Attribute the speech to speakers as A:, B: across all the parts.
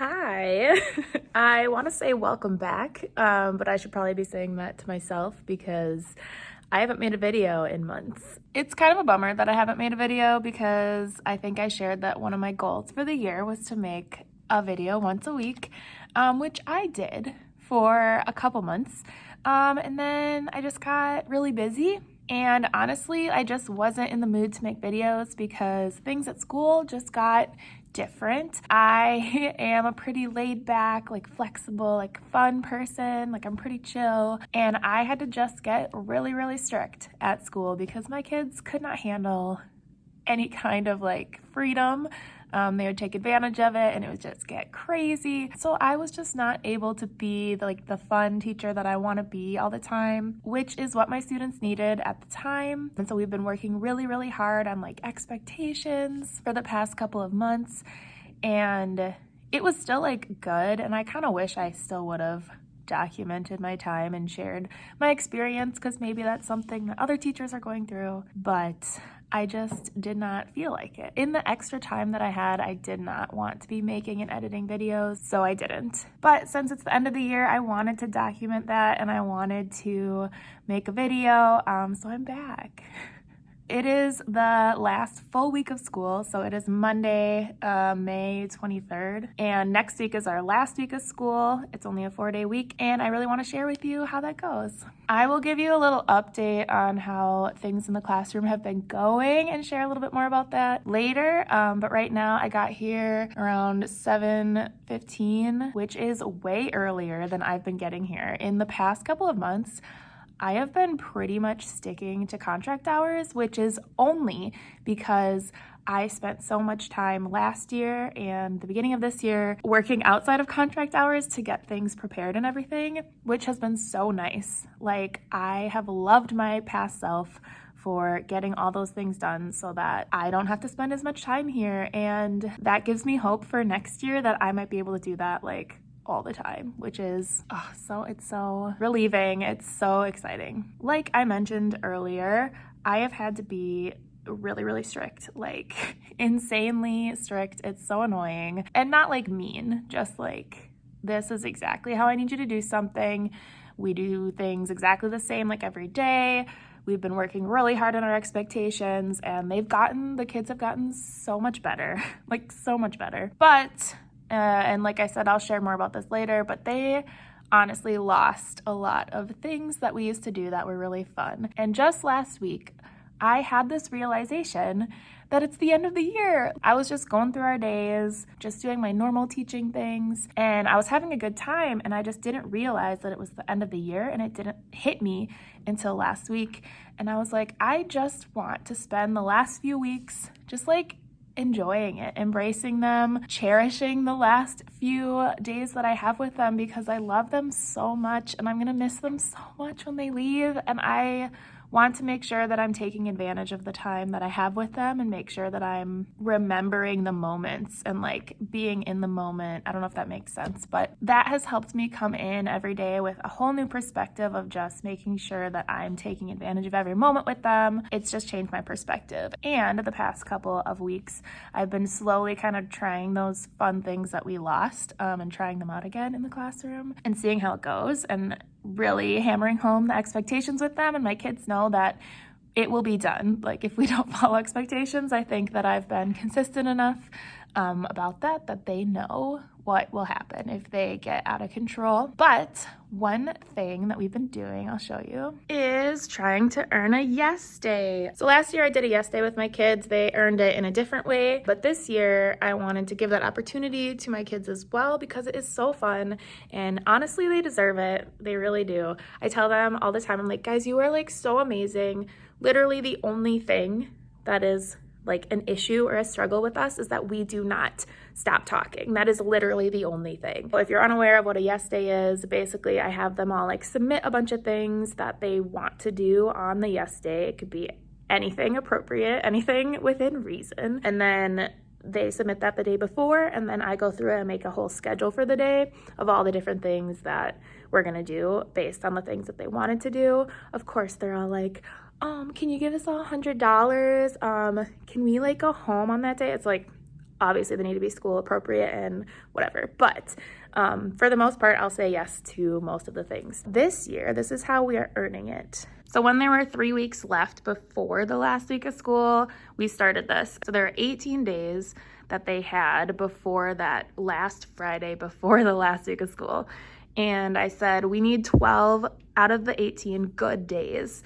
A: Hi. I want to say welcome back, but I should probably be saying that to myself because I haven't made a video in months. It's kind of a bummer that I haven't made a video because I think I shared that one of my goals for the year was to make a video once a week, which I did for a couple months. And then I just got really busy. And honestly, I just wasn't in the mood to make videos because things at school just got different. I am a pretty laid back, flexible, fun person. I'm pretty chill. And I had to just get really, really strict at school because my kids could not handle any kind of freedom. They would take advantage of it and it would just get crazy. So I was just not able to be the fun teacher that I want to be all the time, which is what my students needed at the time. And so we've been working really, really hard on expectations for the past couple of months. And it was still good. And I kind of wish I still would have documented my time and shared my experience because maybe that's something that other teachers are going through. But I just did not feel like it. In the extra time that I had, I did not want to be making and editing videos, so I didn't. But since it's the end of the year, I wanted to document that and I wanted to make a video, so I'm back. It is the last full week of school, so it is Monday, May 23rd, and next week is our last week of school. It's only a 4-day week, and I really want to share with you how that goes. I will give you a little update on how things in the classroom have been going and share a little bit more about that later, but right now I got here around 7:15, which is way earlier than I've been getting here. In the past couple of months, I have been pretty much sticking to contract hours, which is only because I spent so much time last year and the beginning of this year working outside of contract hours to get things prepared and everything, which has been so nice. I have loved my past self for getting all those things done so that I don't have to spend as much time here. And that gives me hope for next year that I might be able to do that all the time, which is it's so relieving. It's so exciting. Like I mentioned earlier, I have had to be really, really strict, insanely strict. It's so annoying and not mean, just this is exactly how I need you to do something. We do things exactly the same every day. We've been working really hard on our expectations and the kids have gotten so much better, so much better. But and like I said, I'll share more about this later, but they honestly lost a lot of things that we used to do that were really fun. And just last week, I had this realization that it's the end of the year. I was just going through our days, just doing my normal teaching things, and I was having a good time, and I just didn't realize that it was the end of the year, and it didn't hit me until last week. And I was like, I just want to spend the last few weeks just enjoying it, embracing them, cherishing the last few days that I have with them because I love them so much and I'm gonna miss them so much when they leave. And I want to make sure that I'm taking advantage of the time that I have with them and make sure that I'm remembering the moments and being in the moment. I don't know if that makes sense, but that has helped me come in every day with a whole new perspective of just making sure that I'm taking advantage of every moment with them. It's just changed my perspective. And the past couple of weeks, I've been slowly kind of trying those fun things that we lost and trying them out again in the classroom and seeing how it goes and really hammering home the expectations with them. And my kids know that it will be done. If we don't follow expectations, I think that I've been consistent enough about that they know what will happen if they get out of control. But one thing that we've been doing, I'll show you, is trying to earn a yes day. So last year I did a yes day with my kids. They earned it in a different way. But this year I wanted to give that opportunity to my kids as well because it is so fun. And honestly, they deserve it. They really do. I tell them all the time, I'm like, guys, you are so amazing. Literally the only thing that is an issue or a struggle with us is that we do not stop talking. That is literally the only thing. If you're unaware of what a yes day is, basically I have them all submit a bunch of things that they want to do on the yes day. It could be anything appropriate, anything within reason. And then they submit that the day before, and then I go through and make a whole schedule for the day of all the different things that we're gonna do based on the things that they wanted to do. Of course, they're all can you give us all $100? Can we go home on that day? It's obviously they need to be school appropriate and whatever. But for the most part, I'll say yes to most of the things. This year, this is how we are earning it. So when there were 3 weeks left before the last week of school, we started this. So there are 18 days that they had before that last Friday, before the last week of school. And I said, we need 12 out of the 18 good days.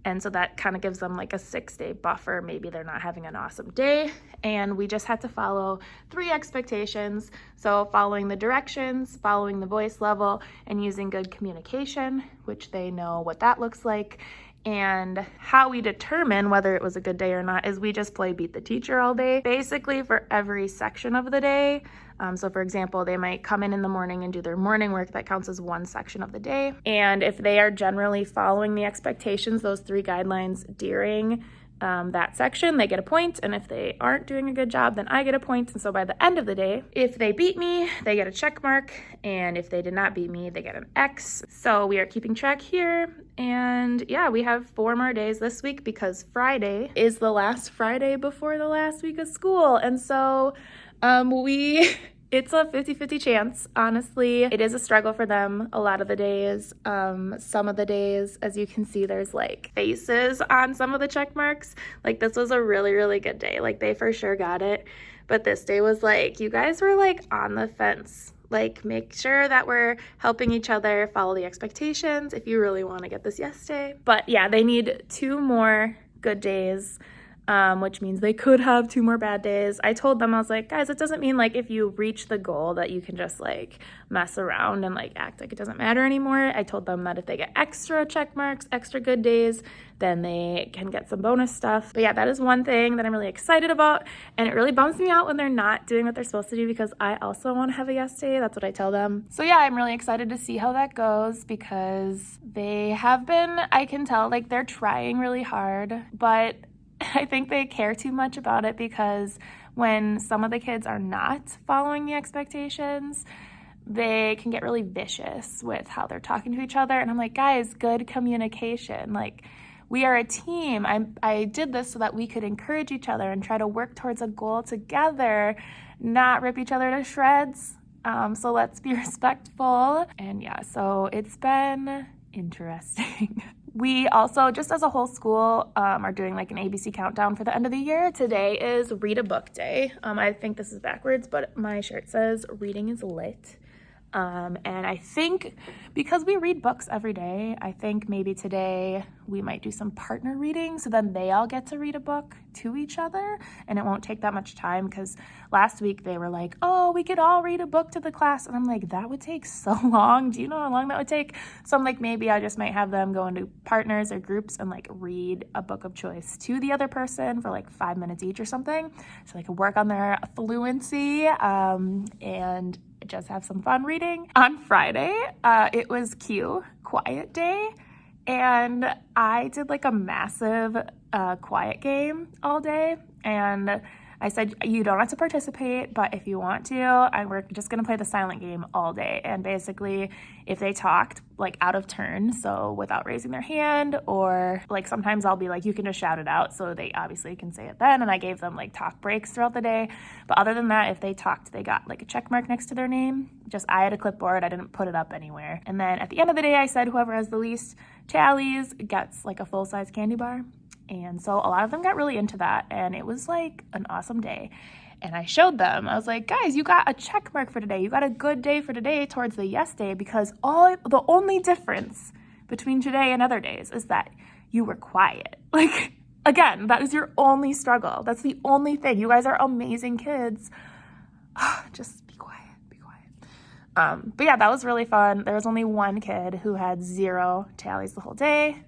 A: And so that kind of gives them like a 6-day buffer. Maybe they're not having an awesome day. And we just had to follow 3 expectations. So following the directions, following the voice level, and using good communication, which they know what that looks like. And how we determine whether it was a good day or not is we just play beat the teacher all day, basically for every section of the day. So for example, they might come in the morning and do their morning work. That counts as one section of the day. And if they are generally following the expectations, those 3 guidelines during that section, they get a point. And if they aren't doing a good job, then I get a point. And so by the end of the day, if they beat me, they get a check mark. And if they did not beat me, they get an X. So we are keeping track here. And yeah, we have 4 more days this week because Friday is the last Friday before the last week of school. And so it's a 50-50 chance. Honestly, it is a struggle for them a lot of the days. Some of the days, as you can see, there's like faces on some of the check marks. Like this was a really, really good day. Like they for sure got it. But this day was like, you guys were like on the fence. Like make sure that we're helping each other follow the expectations if you really want to get this yes day. But yeah, they need 2 more good days. Which means they could have 2 more bad days. I told them, I was like, guys, it doesn't mean like if you reach the goal that you can just like mess around and like act like it doesn't matter anymore. I told them that if they get extra check marks, extra good days, then they can get some bonus stuff. But yeah, that is one thing that I'm really excited about. And it really bums me out when they're not doing what they're supposed to do because I also want to have a yes day. That's what I tell them. So yeah, I'm really excited to see how that goes because they have been, I can tell, like they're trying really hard, but I think they care too much about it because when some of the kids are not following the expectations, they can get really vicious with how they're talking to each other. And I'm like, guys, good communication. Like, we are a team. I did this so that we could encourage each other and try to work towards a goal together, not rip each other to shreds. So let's be respectful. And yeah, so it's been interesting. We also, just as a whole school, are doing like an ABC countdown for the end of the year. Today is Read a Book Day. I think this is backwards, but my shirt says Reading is Lit. And I think because we read books every day, I think maybe today we might do some partner reading so then they all get to read a book to each other and it won't take that much time because last week they were like, oh, we could all read a book to the class. And I'm like, that would take so long. Do you know how long that would take? So I'm like, maybe I just might have them go into partners or groups and like read a book of choice to the other person for like 5 minutes each or something. So they could work on their fluency and just have some fun reading. On Friday, it was Q, quiet day, and I did like a massive quiet game all day, and I said, you don't have to participate, but if you want to, we're just gonna play the silent game all day. And basically, if they talked like out of turn, so without raising their hand, or like sometimes I'll be like, you can just shout it out, so they obviously can say it then, and I gave them like talk breaks throughout the day. But other than that, if they talked, they got like a check mark next to their name. Just I had a clipboard, I didn't put it up anywhere. And then at the end of the day, I said whoever has the least tallies gets like a full-size candy bar. And so a lot of them got really into that, and it was like an awesome day. And I showed them, I was like, guys, you got a check mark for today. You got a good day for today towards the yes day, because the only difference between today and other days is that you were quiet. Like, again, that is your only struggle. That's the only thing. You guys are amazing kids. Just be quiet, be quiet. But yeah, that was really fun. There was only one kid who had 0 tallies the whole day.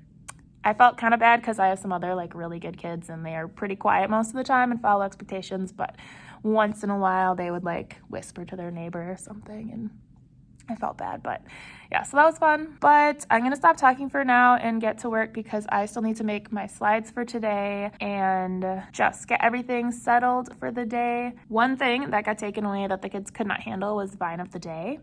A: I felt kind of bad because I have some other like really good kids and they are pretty quiet most of the time and follow expectations, but once in a while they would like whisper to their neighbor or something, and I felt bad. But yeah, so that was fun. But I'm gonna stop talking for now and get to work because I still need to make my slides for today and just get everything settled for the day. One thing that got taken away that the kids could not handle was Vine of the Day.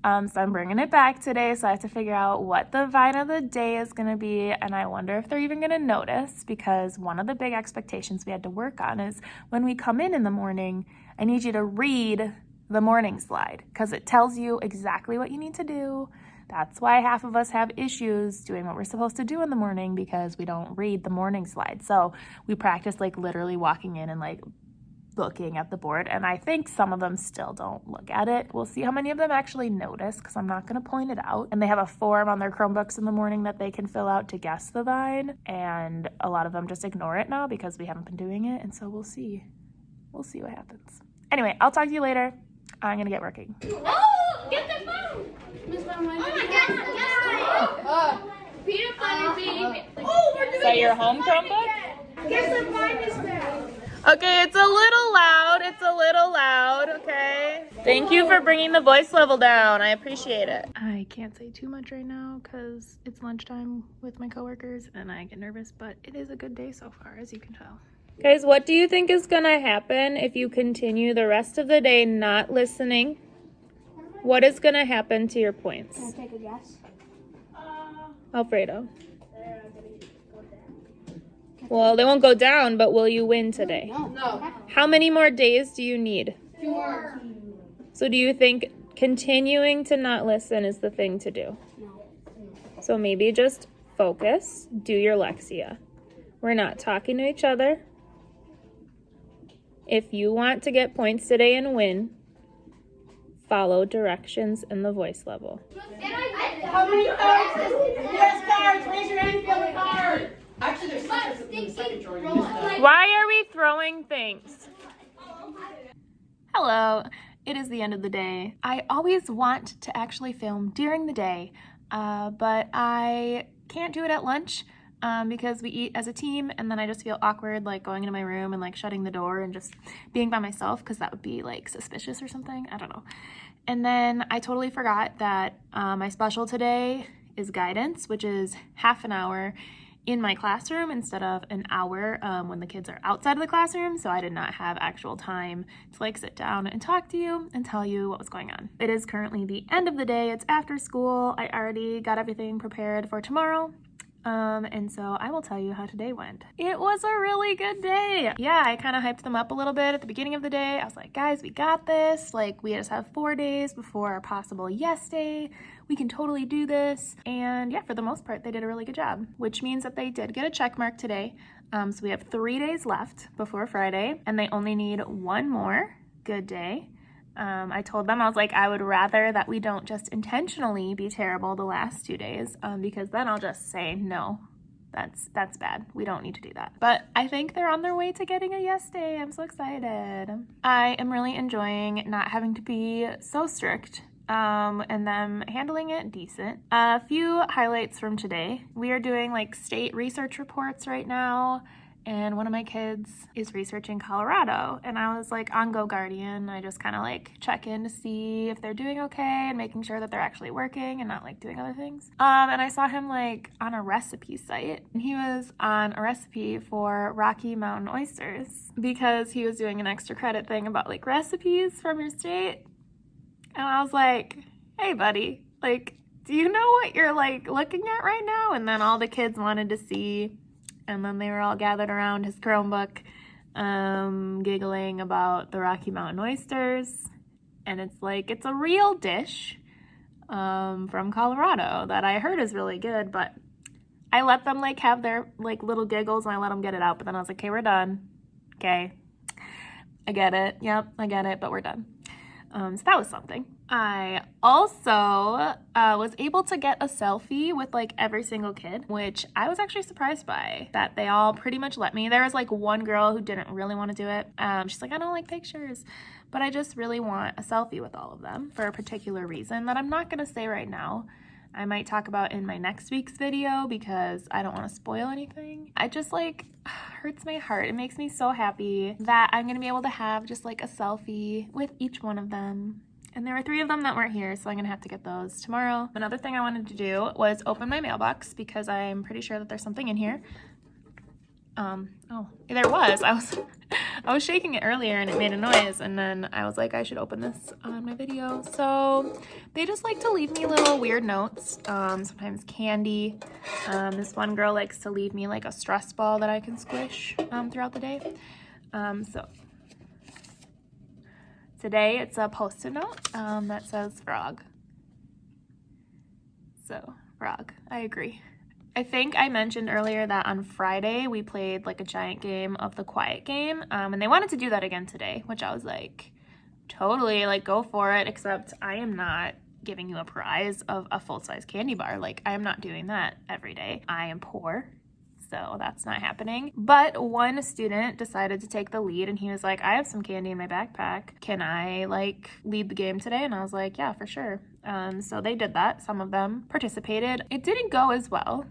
A: So I'm bringing it back today, so I have to figure out what the Vine of the Day is going to be, and I wonder if they're even going to notice, because one of the big expectations we had to work on is when we come in the morning, I need you to read the morning slide because it tells you exactly what you need to do. That's why half of us have issues doing what we're supposed to do in the morning, because we don't read the morning slide. So we practice like literally walking in and like looking at the board, and I think some of them still don't look at it. We'll see how many of them actually notice, because I'm not going to point it out. And they have a form on their Chromebooks in the morning that they can fill out to guess the vine, and a lot of them just ignore it now because we haven't been doing it, and so we'll see what happens. Anyway, I'll talk to you later. I'm gonna get working.
B: Oh, get the phone! Oh my God! Peanut butter baby. Oh, we're doing.
A: Is that your home Chromebook?
B: Guess the vine is there.
A: Okay, it's a little loud. It's a little loud, okay? Thank you for bringing the voice level down. I appreciate it. I can't say too much right now because it's lunchtime with my coworkers and I get nervous, but it is a good day so far, as you can tell. Guys, what do you think is gonna happen if you continue the rest of the day not listening? What is gonna happen to your points?
B: Can I take a guess?
A: Alfredo. Well, they won't go down, but will you win today?
B: No.
A: How many more days do you need?
B: 2 more.
A: So do you think continuing to not listen is the thing to do?
B: No.
A: So maybe just focus, do your Lexia. We're not talking to each other. If you want to get points today and win, follow directions in the voice level.
C: How many cards? Yes, cards. Raise your hand if you have a card. Actually, there's stickers in the second drawer. You missed that.
A: Why are we throwing things? Hello, it is the end of the day. I always want to actually film during the day, but I can't do it at lunch because we eat as a team, and then I just feel awkward like going into my room and like shutting the door and just being by myself, because that would be like suspicious or something. I don't know. And then I totally forgot that my special today is guidance, which is half an hour in my classroom instead of an hour when the kids are outside of the classroom. So I did not have actual time to like sit down and talk to you and tell you what was going on. It is currently the end of the day. It's after school. I already got everything prepared for tomorrow. And so I will tell you how today went. It was a really good day. Yeah, I kind of hyped them up a little bit at the beginning of the day. I was like, guys, we got this. Like, we just have 4 days before our possible yes day. We can totally do this. And yeah, for the most part, they did a really good job, which means that they did get a check mark today. So we have 3 days left before Friday, and they only need 1 more good day. I told them, I was like, I would rather that we don't just intentionally be terrible the last 2 days, because then I'll just say, no, that's bad. We don't need to do that. But I think they're on their way to getting a yes day. I'm so excited. I am really enjoying not having to be so strict, and them handling it decent. A few highlights from today. We are doing like state research reports right now, and one of my kids is researching Colorado, and I was like on GoGuardian. I just kind of like check in to see if they're doing okay and making sure that they're actually working and not like doing other things. And I saw him like on a recipe site, and he was on a recipe for Rocky Mountain oysters because he was doing an extra credit thing about like recipes from your state. And I was like, hey buddy, like, do you know what you're like looking at right now? And then all the kids wanted to see. And then they were all gathered around his Chromebook, giggling about the Rocky Mountain oysters. And it's like, it's a real dish from Colorado that I heard is really good, but I let them like have their like little giggles and I let them get it out. But then I was like, okay, we're done. Okay, I get it. Yep, I get it, but we're done. So that was something. I also was able to get a selfie with like every single kid, which I was actually surprised by, that they all pretty much let me. There was like one girl who didn't really want to do it. She's like, I don't like pictures, but I just really want a selfie with all of them for a particular reason that I'm not going to say right now. I might talk about in my next week's video because I don't want to spoil anything. I just like hurts my heart. It makes me so happy that I'm going to be able to have just like a selfie with each one of them. And there were 3 of them that weren't here, so I'm gonna have to get those tomorrow. Another thing I wanted to do was open my mailbox because I'm pretty sure that there's something in here. Oh, there was. I was shaking it earlier and it made a noise, and then I was like, I should open this on my video. So they just like to leave me little weird notes, sometimes candy. This one girl likes to leave me like a stress ball that I can squish throughout the day. So Today it's a post-it note that says frog. So, frog. I agree. I think I mentioned earlier that on Friday we played like a giant game of the quiet game, and they wanted to do that again today, which I was like, totally, like go for it, except I am not giving you a prize of a full-size candy bar. Like, I am not doing that every day. I am poor, so that's not happening. But one student decided to take the lead, and he was like, I have some candy in my backpack. Can I like lead the game today? And I was like, yeah, for sure. So they did that. Some of them participated. It didn't go as well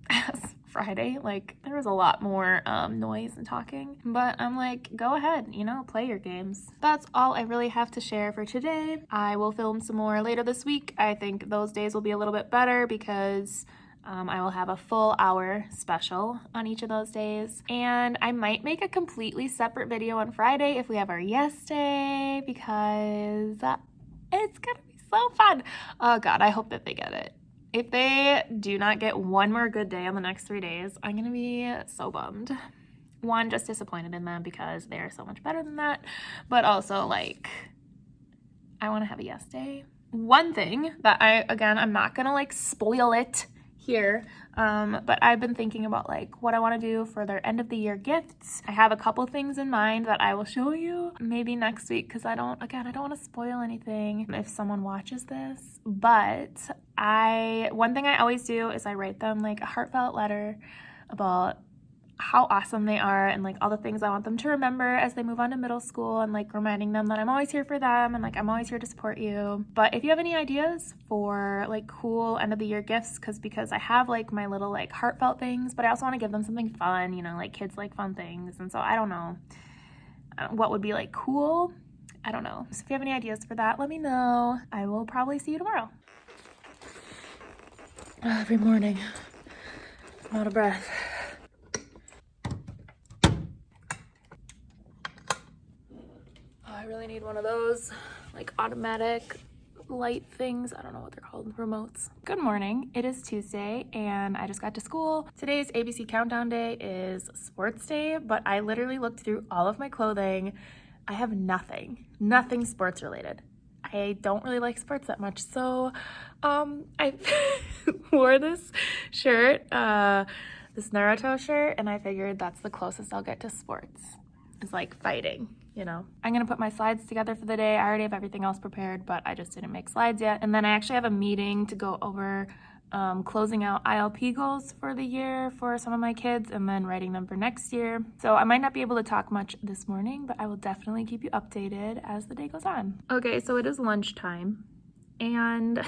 A: as Friday. Like, there was a lot more noise and talking, but I'm like, go ahead, you know, play your games. That's all I really have to share for today. I will film some more later this week. I think those days will be a little bit better because I will have a full hour special on each of those days, and I might make a completely separate video on Friday if we have our yes day, because it's gonna be so fun. Oh God, I hope that they get it. If they do not get one more good day on the next 3 days, I'm gonna be so bummed. One, just disappointed in them because they're so much better than that, but also like, I wanna have a yes day. One thing that I'm not gonna like spoil it here, but I've been thinking about like what I want to do for their end of the year gifts. I have a couple things in mind that I will show you maybe next week, because I don't want to spoil anything if someone watches this. But one thing I always do is I write them like a heartfelt letter about how awesome they are and like all the things I want them to remember as they move on to middle school, and like reminding them that I'm always here for them and like I'm always here to support you. But if you have any ideas for like cool end of the year gifts, because I have like my little like heartfelt things, but I also want to give them something fun, you know, like kids like fun things, and so I don't know what would be like cool. I don't know. So if you have any ideas for that, let me know. I will probably see you tomorrow. Every morning, I'm out of breath. I really need one of those like automatic light things. I don't know what they're called, remotes. Good morning. It is Tuesday and I just got to school. Today's ABC Countdown Day is sports day, but I literally looked through all of my clothing. I have nothing sports related. I don't really like sports that much, so I wore this shirt, this Naruto shirt, and I figured that's the closest I'll get to sports. It's like fighting, you know. I'm gonna put my slides together for the day. I already have everything else prepared, but I just didn't make slides yet. And then I actually have a meeting to go over closing out ILP goals for the year for some of my kids, and then writing them for next year. So I might not be able to talk much this morning, but I will definitely keep you updated as the day goes on. Okay, so it is lunchtime, and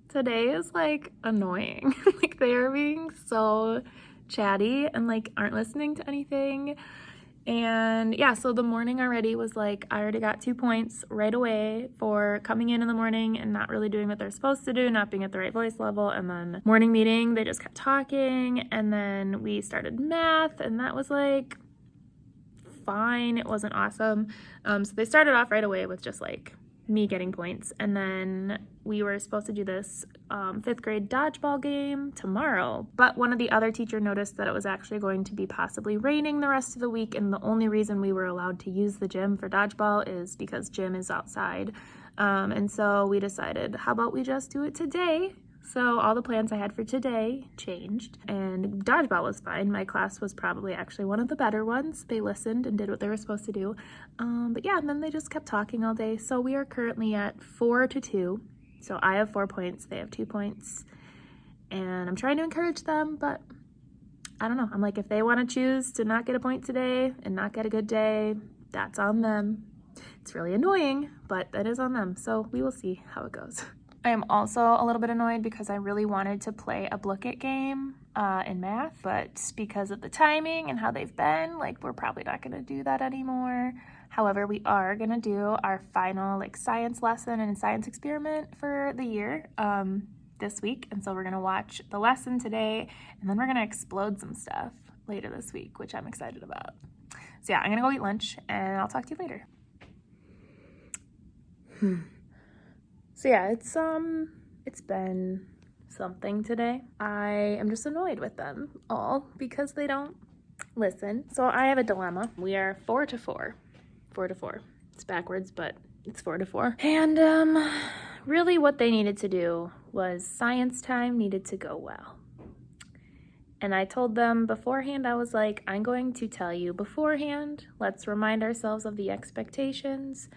A: today is like annoying. Like, they are being so chatty and like aren't listening to anything. And yeah, so the morning already was like, I already got 2 points right away for coming in the morning and not really doing what they're supposed to do, not being at the right voice level. And then morning meeting, they just kept talking. And then we started math, and that was like fine. It wasn't awesome. So they started off right away with just like me getting points. And then we were supposed to do this 5th grade dodgeball game tomorrow, but one of the other teacher noticed that it was actually going to be possibly raining the rest of the week, and the only reason we were allowed to use the gym for dodgeball is because gym is outside. And so we decided, how about we just do it today? So all the plans I had for today changed, and dodgeball was fine. My class was probably actually one of the better ones. They listened and did what they were supposed to do. But yeah, and then they just kept talking all day. So we are currently at 4-2. So I have 4 points, they have 2 points. And I'm trying to encourage them, but I don't know. I'm like, if they want to choose to not get a point today and not get a good day, that's on them. It's really annoying, but that is on them. So we will see how it goes. I am also a little bit annoyed because I really wanted to play a Blooket game in math, but because of the timing and how they've been, like, we're probably not going to do that anymore. However, we are going to do our final like science lesson and science experiment for the year this week. And so we're going to watch the lesson today, and then we're going to explode some stuff later this week, which I'm excited about. So yeah, I'm going to go eat lunch, and I'll talk to you later. So yeah, it's been something today. I am just annoyed with them all because they don't listen. So I have a dilemma. We are 4-4. It's backwards, but it's 4 to 4. And really what they needed to do was science time needed to go well. And I told them beforehand, I was like, I'm going to tell you beforehand. Let's remind ourselves of the expectations.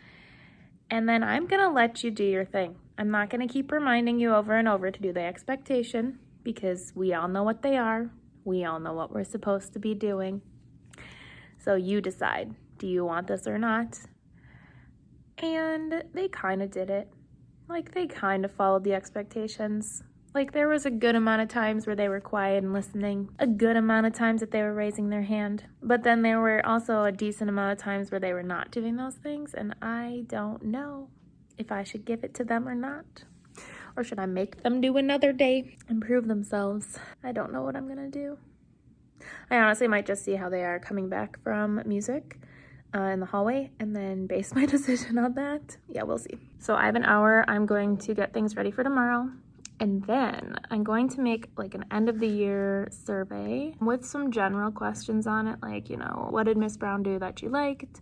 A: And then I'm going to let you do your thing. I'm not going to keep reminding you over and over to do the expectation because we all know what they are. We all know what we're supposed to be doing. So you decide, do you want this or not? And they kind of did it. Like, they kind of followed the expectations. Like, there was a good amount of times where they were quiet and listening, a good amount of times that they were raising their hand, but then there were also a decent amount of times where they were not doing those things, and I don't know if I should give it to them or not. Or should I make them do another day and prove themselves? I don't know what I'm gonna do. I honestly might just see how they are coming back from music in the hallway and then base my decision on that. Yeah, we'll see. So I have an hour. I'm going to get things ready for tomorrow. And then I'm going to make like an end of the year survey with some general questions on it. Like, you know, what did Miss Brown do that you liked?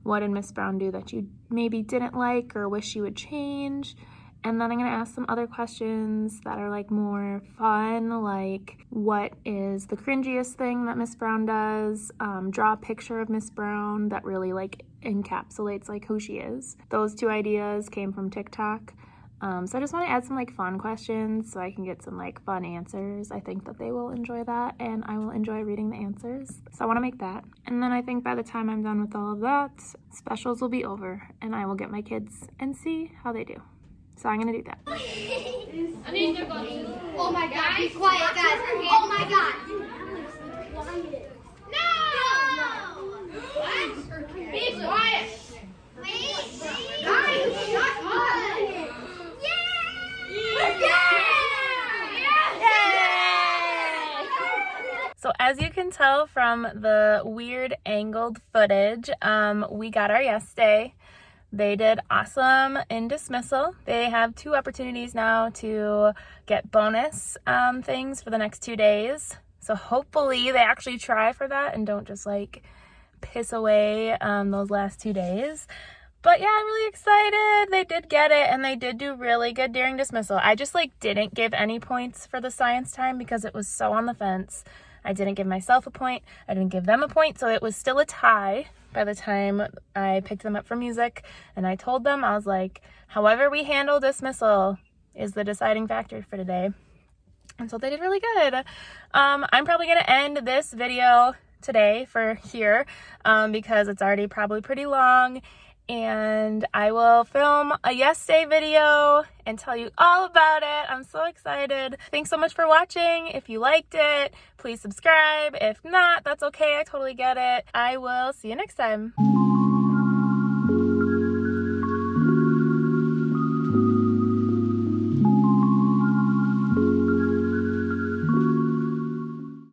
A: What did Miss Brown do that you maybe didn't like or wish you would change? And then I'm gonna ask some other questions that are like more fun, like what is the cringiest thing that Miss Brown does? Draw a picture of Miss Brown that really like encapsulates like who she is. Those 2 ideas came from TikTok. So I just want to add some like fun questions so I can get some like fun answers. I think that they will enjoy that and I will enjoy reading the answers. So I want to make that. And then I think by the time I'm done with all of that, specials will be over and I will get my kids and see how they do. So I'm going to do that.
B: I need to go. Oh my God, be quiet, guys. Oh my God. No! What? Be quiet. Guys, shut up.
A: So as you can tell from the weird angled footage, we got our yes day. They did awesome in dismissal. They have 2 opportunities now to get bonus things for the next 2 days. So hopefully they actually try for that and don't just like piss away those last 2 days. But yeah, I'm really excited. They did get it and they did do really good during dismissal. I just like didn't give any points for the science time because it was so on the fence. I didn't give myself a point. I didn't give them a point. So it was still a tie by the time I picked them up for music. And I told them, I was like, however we handle dismissal is the deciding factor for today. And so they did really good. I'm probably going to end this video today for here because it's already probably pretty long. And I will film a yes day video and tell you all about it. I'm so excited. Thanks so much for watching. If you liked it, please subscribe. If not, that's okay. I totally get it. I will see you next time.